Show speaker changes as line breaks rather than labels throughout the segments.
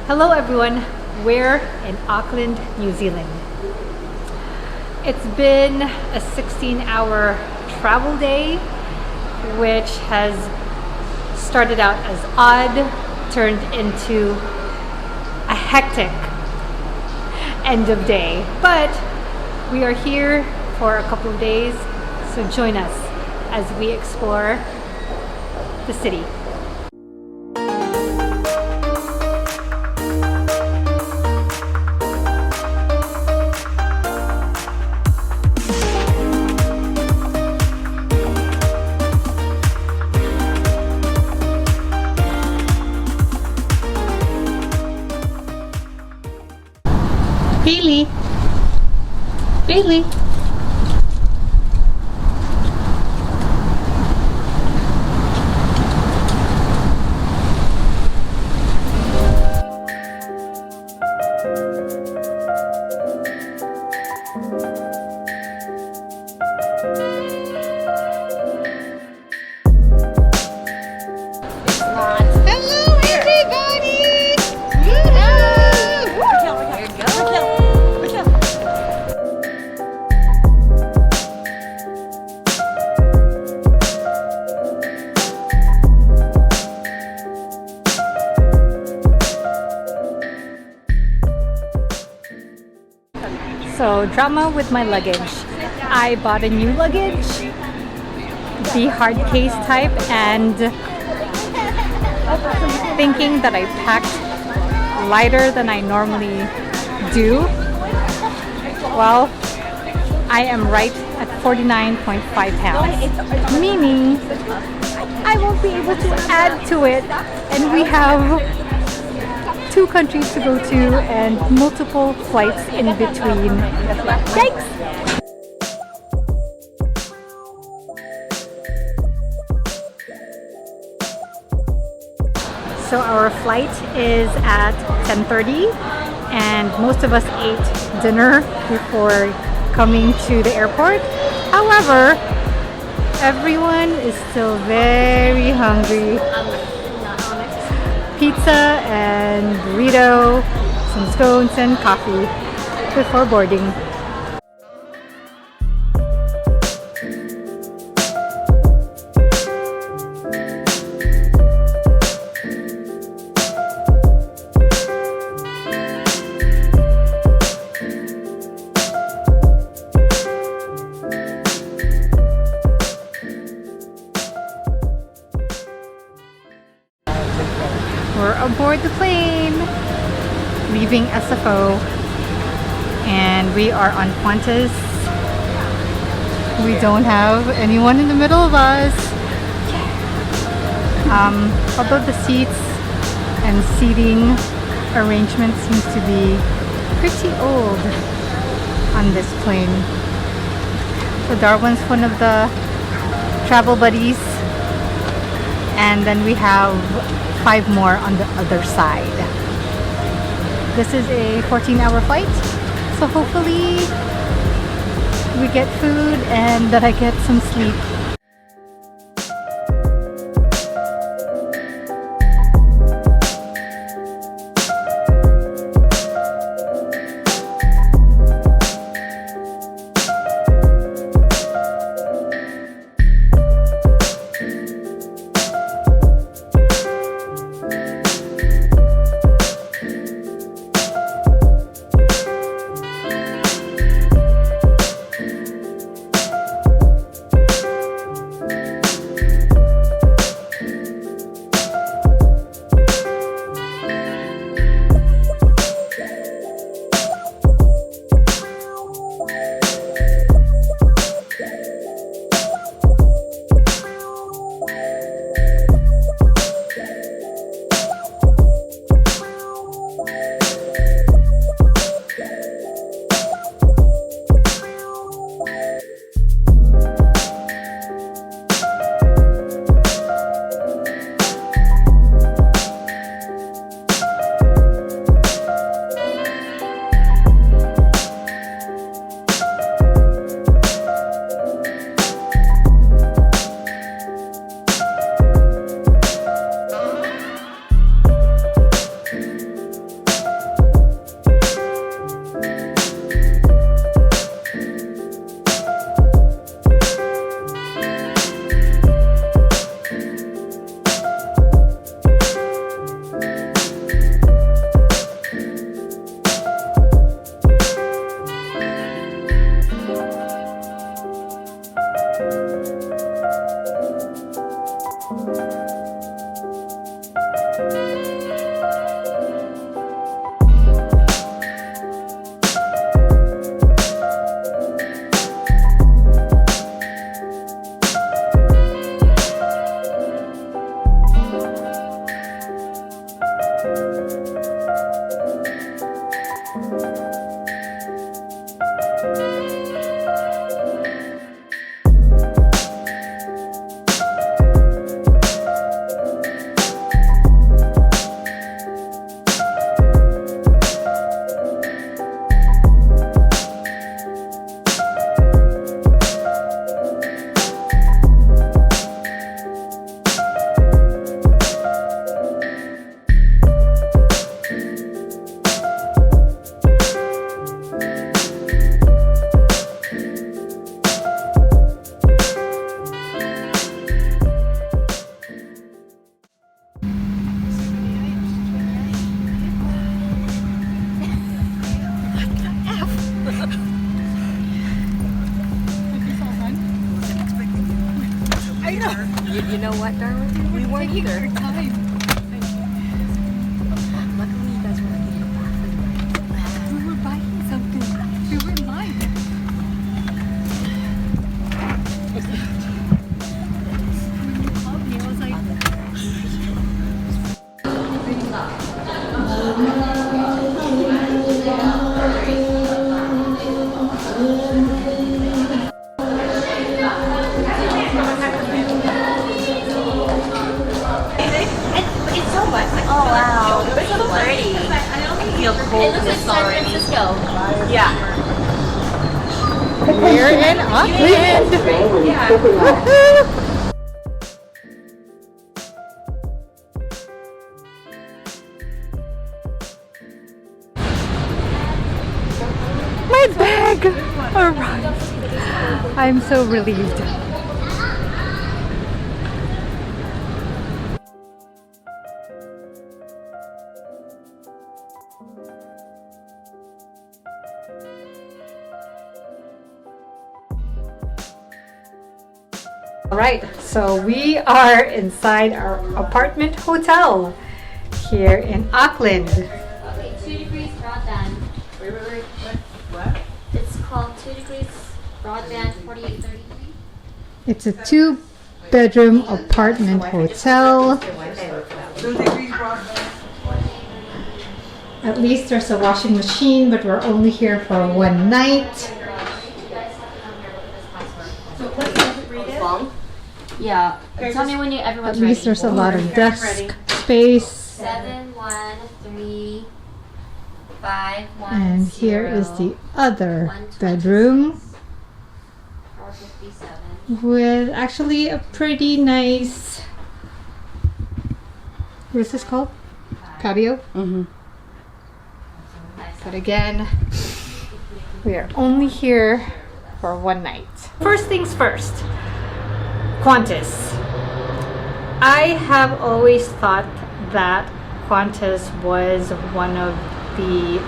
Hello everyone, we're in Auckland, New Zealand. It's been a 16-hour travel day, which has started out as odd, turned into a hectic end of day. But we are here for a couple of days, so join us as we explore the city. Bailey. So, drama with my luggage. I bought a new luggage, the hard case type, and thinking that I packed lighter than I normally do. Well, I am right at 49.5 pounds, meaning I won't be able to add to it, and we have 2 countries to go to and multiple flights in between. Yikes! So our flight is at 10:30 and most of us ate dinner before coming to the airport. However, everyone is still very hungry. Pizza and burrito, some scones and coffee before boarding. We're aboard the plane, leaving SFO, and we are on Qantas. We don't have anyone in the middle of us. Although the seats and seating arrangement seems to be pretty old on this plane. So Darwin's one of the travel buddies, and then we have 5 more on the other side. This is a 14-hour flight, so hopefully we get food and that I get some sleep.
You know what, darling? We weren't either.
Time.
Luckily, you guys weren't getting back.
We were buying something. We were in line. When you called me, I was like,
It's so much. Oh wow, it's so pretty. I feel coldness already. Yeah.
we're in Auckland.
Yeah.
Woohoo! My bag arrived. I'm so relieved. All right, so we are inside our apartment hotel here in Auckland.
Okay, 2 degrees broadband.
Wait. What?
It's called 2 degrees broadband 4833.
It's a 2-bedroom apartment hotel.
2 degrees broadband.
At least there's a washing machine, but we're only here for one night.
Yeah. Tell me when everyone's
At least there's a lot of desk space.
713510.
And here is the other bedroom
457.
with actually a pretty nice, what is this called? Patio?
Mm-hmm.
But again, we are only here for one night. First things first, Qantas. I have always thought that Qantas was one of the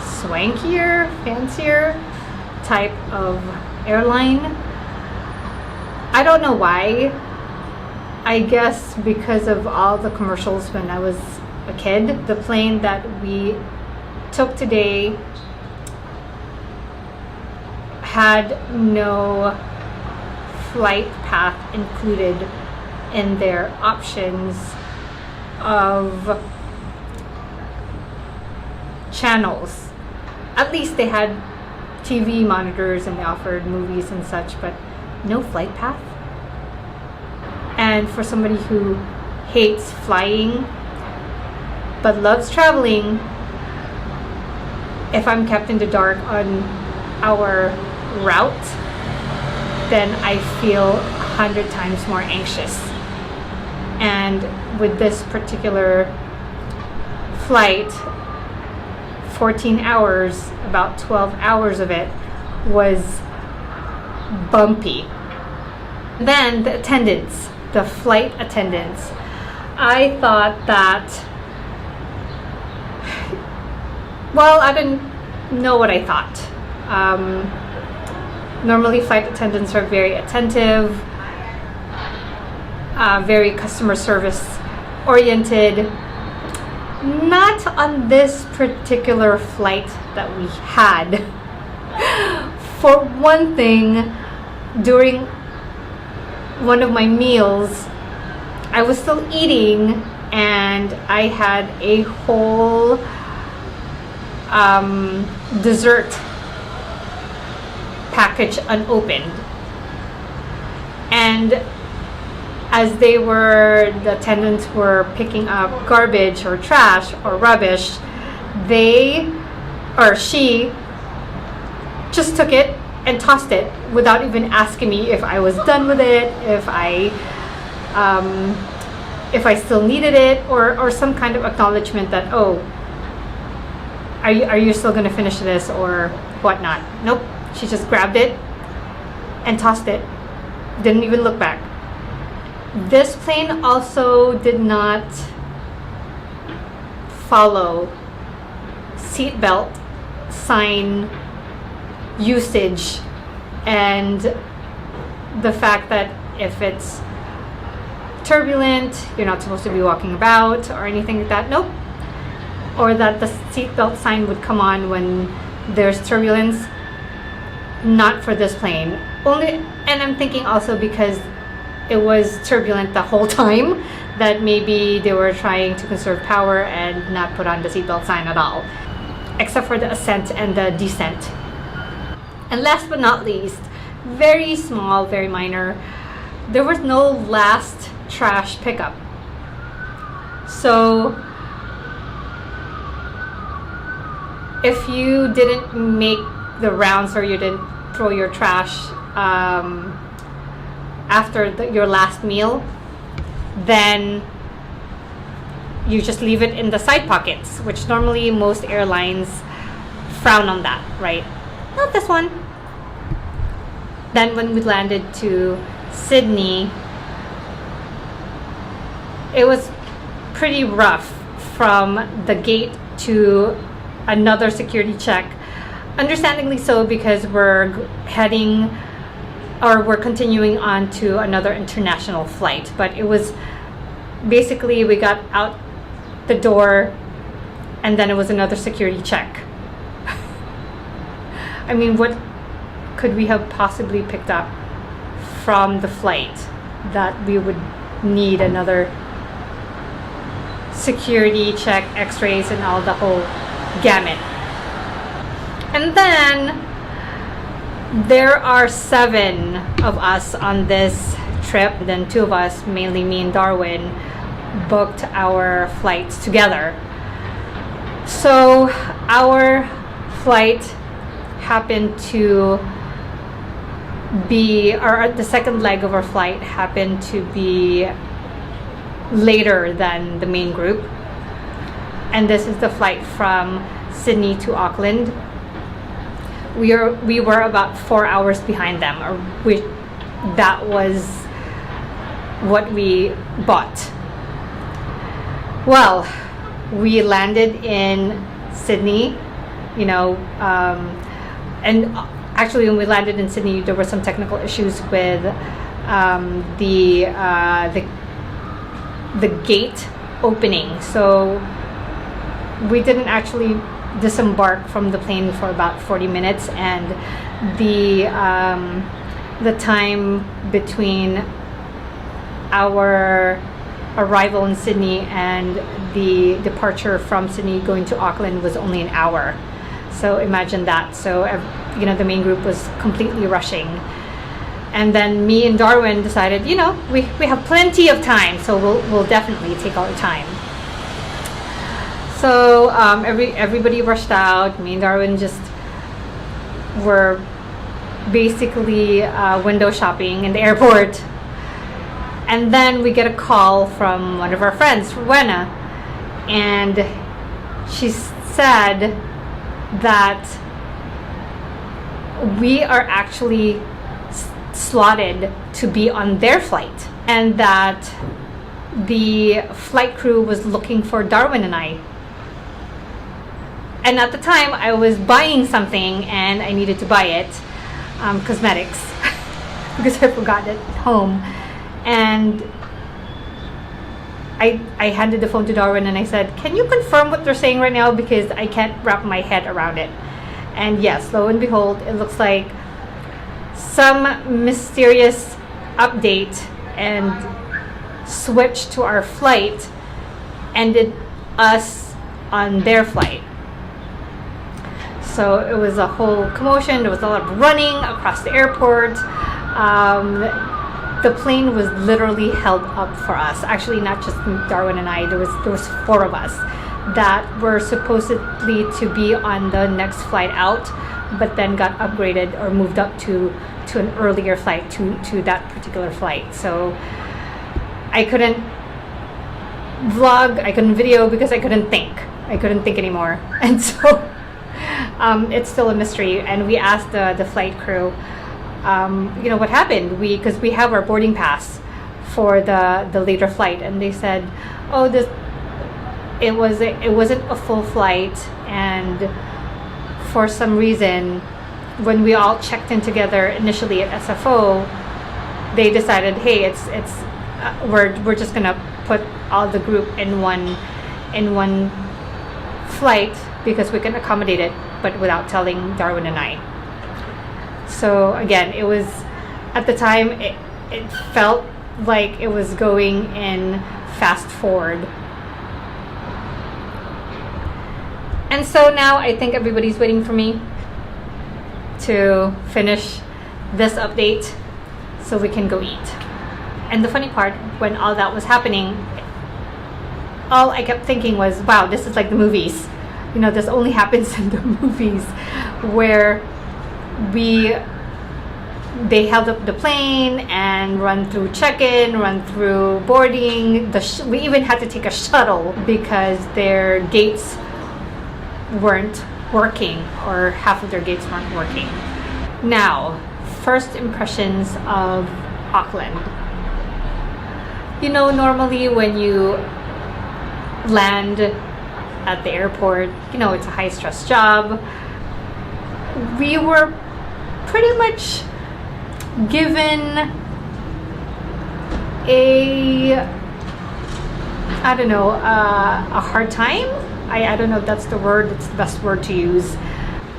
swankier, fancier type of airline. I don't know why. I guess because of all the commercials when I was a kid. The plane that we took today had no flight path included in their options of channels. At least they had TV monitors and they offered movies and such, but no flight path. And for somebody who hates flying but loves traveling, if I'm kept in the dark on our route, then I feel 100 times more anxious. And with this particular flight, 14 hours, about 12 hours of it was bumpy. Then the attendants, the flight attendants, I thought that, well, I didn't know what I thought. Normally flight attendants are very attentive, very customer service oriented. Not on this particular flight that we had. For one thing, during one of my meals, I was still eating and I had a whole dessert package unopened. And as the attendants were picking up garbage or trash or rubbish, she just took it and tossed it without even asking me if I was done with it, if I still needed it, or some kind of acknowledgement that, oh, are you still gonna finish this or whatnot. Nope, she just grabbed it and tossed it, didn't even look back. This plane also did not follow seatbelt sign usage, and the fact that if it's turbulent, you're not supposed to be walking about or anything like that. Nope. Or that the seatbelt sign would come on when there's turbulence. Not for this plane. Only, and I'm thinking also because it was turbulent the whole time, that maybe they were trying to conserve power and not put on the seatbelt sign at all, except for the ascent and the descent. And last but not least, very small, very minor, there was no last trash pickup. So if you didn't make the rounds or you didn't throw your trash after your last meal, then you just leave it in the side pockets, which normally most airlines frown on that, right? Not this one. Then when we landed to Sydney, it was pretty rough from the gate to another security check. Understandably so, because we're continuing on to another international flight. But it was basically, we got out the door and then it was another security check. I mean, what could we have possibly picked up from the flight that we would need another security check, x-rays, and all the whole gamut? And then there are 7 of us on this trip. Then 2 of us, mainly me and Darwin, booked our flights together. So our flight happened to be, or the second leg of our flight happened to be later than the main group. And this is the flight from Sydney to Auckland. We were about 4 hours behind them, that was what we bought. Well, we landed in Sydney, and actually when we landed in Sydney, there were some technical issues with the gate opening, so we didn't actually disembark from the plane for about 40 minutes, and the time between our arrival in Sydney and the departure from Sydney going to Auckland was only an hour. So imagine that. So the main group was completely rushing, and then me and Darwin decided, we have plenty of time, so we'll definitely take our time. So everybody rushed out. Me and Darwin just were basically window shopping in the airport. And then we get a call from one of our friends, Rowena, and she said that we are actually slotted to be on their flight, and that the flight crew was looking for Darwin and I. And at the time, I was buying something and I needed to buy it, cosmetics, because I forgot it at home. And I handed the phone to Darwin and I said, "Can you confirm what they're saying right now? Because I can't wrap my head around it." And yes, lo and behold, it looks like some mysterious update and switch to our flight ended us on their flight. So it was a whole commotion. There was a lot of running across the airport. The plane was literally held up for us. Actually, not just Darwin and I. There was 4 of us that were supposedly to be on the next flight out, but then got upgraded or moved up to an earlier flight to that particular flight. So I couldn't vlog, I couldn't video because I couldn't think. I couldn't think anymore. And so it's still a mystery. And we asked the flight crew, what happened? Because we have our boarding pass for the later flight, and they said, it wasn't a full flight, and for some reason, when we all checked in together initially at SFO, they decided, hey, we're just gonna put all the group in one flight because we can accommodate it, but without telling Darwin and I. So again, it was, at the time, it felt like it was going in fast forward. And so now I think everybody's waiting for me to finish this update so we can go eat. And the funny part, when all that was happening, all I kept thinking was, wow, this is like the movies. You know, this only happens in the movies, where they held up the plane and run through check-in, run through boarding. We even had to take a shuttle because their gates weren't working, or half of their gates weren't working. Now, first impressions of Auckland. You know, normally when you land at the airport, you know, it's a high-stress job. We were pretty much given a hard time. I don't know if that's the word, it's the best word to use.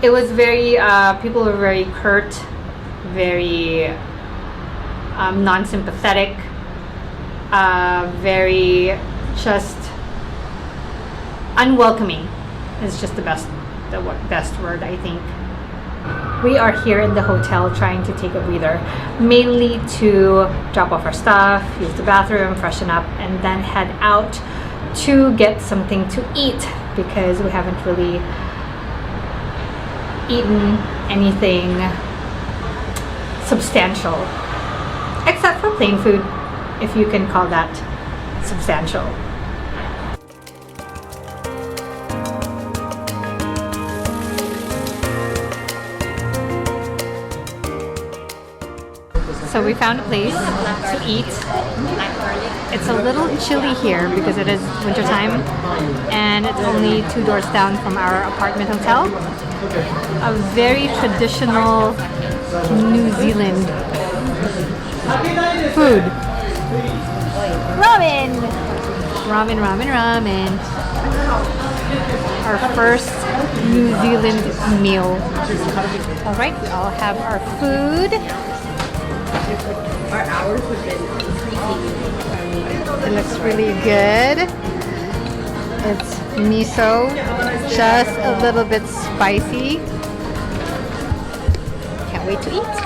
It was very, people were very curt, very non-sympathetic, very just unwelcoming is just the best word, I think. We are here in the hotel trying to take a breather, mainly to drop off our stuff, use the bathroom, freshen up, and then head out to get something to eat because we haven't really eaten anything substantial, except for plain food, if you can call that substantial. So we found a place to eat. It's a little chilly here because it is wintertime, and it's only 2 doors down from our apartment hotel. A very traditional New Zealand food. Ramen! Ramen. Our first New Zealand meal. Alright, we all have our food.
Our hours have been increasing.
It looks really good. It's miso, just a little bit spicy. Can't wait to eat.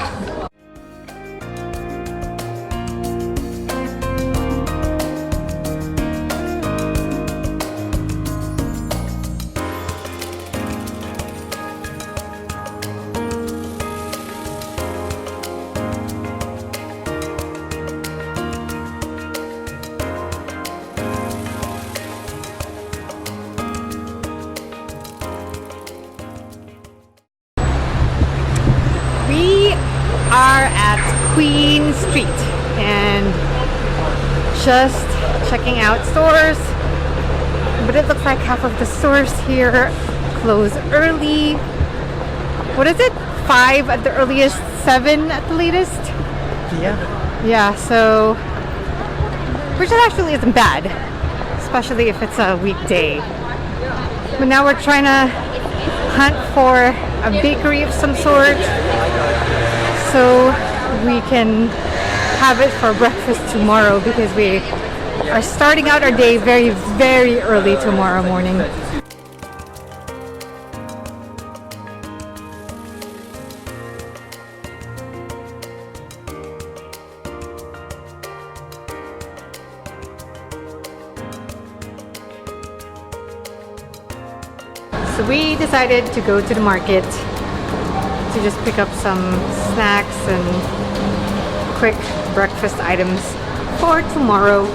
Are at Queen Street and just checking out stores, but it looks like half of the stores here close early. What is it? 5 at the earliest, 7 at the latest? Yeah, so which actually isn't bad, especially if it's a weekday. But now we're trying to hunt for a bakery of some sort, so we can have it for breakfast tomorrow because we are starting out our day very, very early tomorrow morning. So we decided to go to the market to just pick up some snacks and quick breakfast items for tomorrow.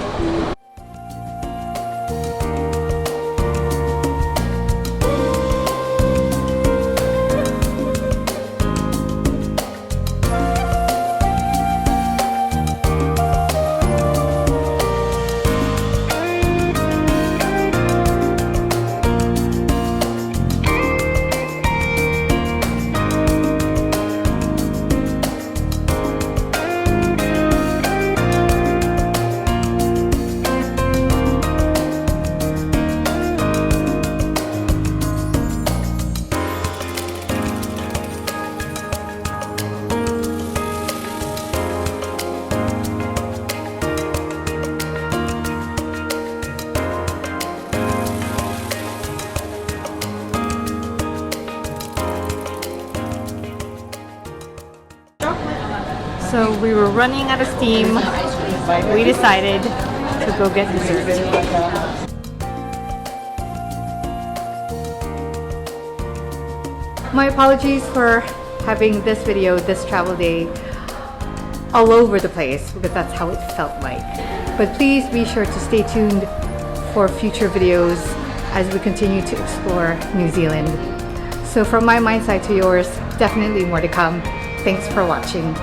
So we were running out of steam. We decided to go get dessert. My apologies for having this video, this travel day, all over the place because that's how it felt like. But please be sure to stay tuned for future videos as we continue to explore New Zealand. So from my mind side to yours, definitely more to come. Thanks for watching.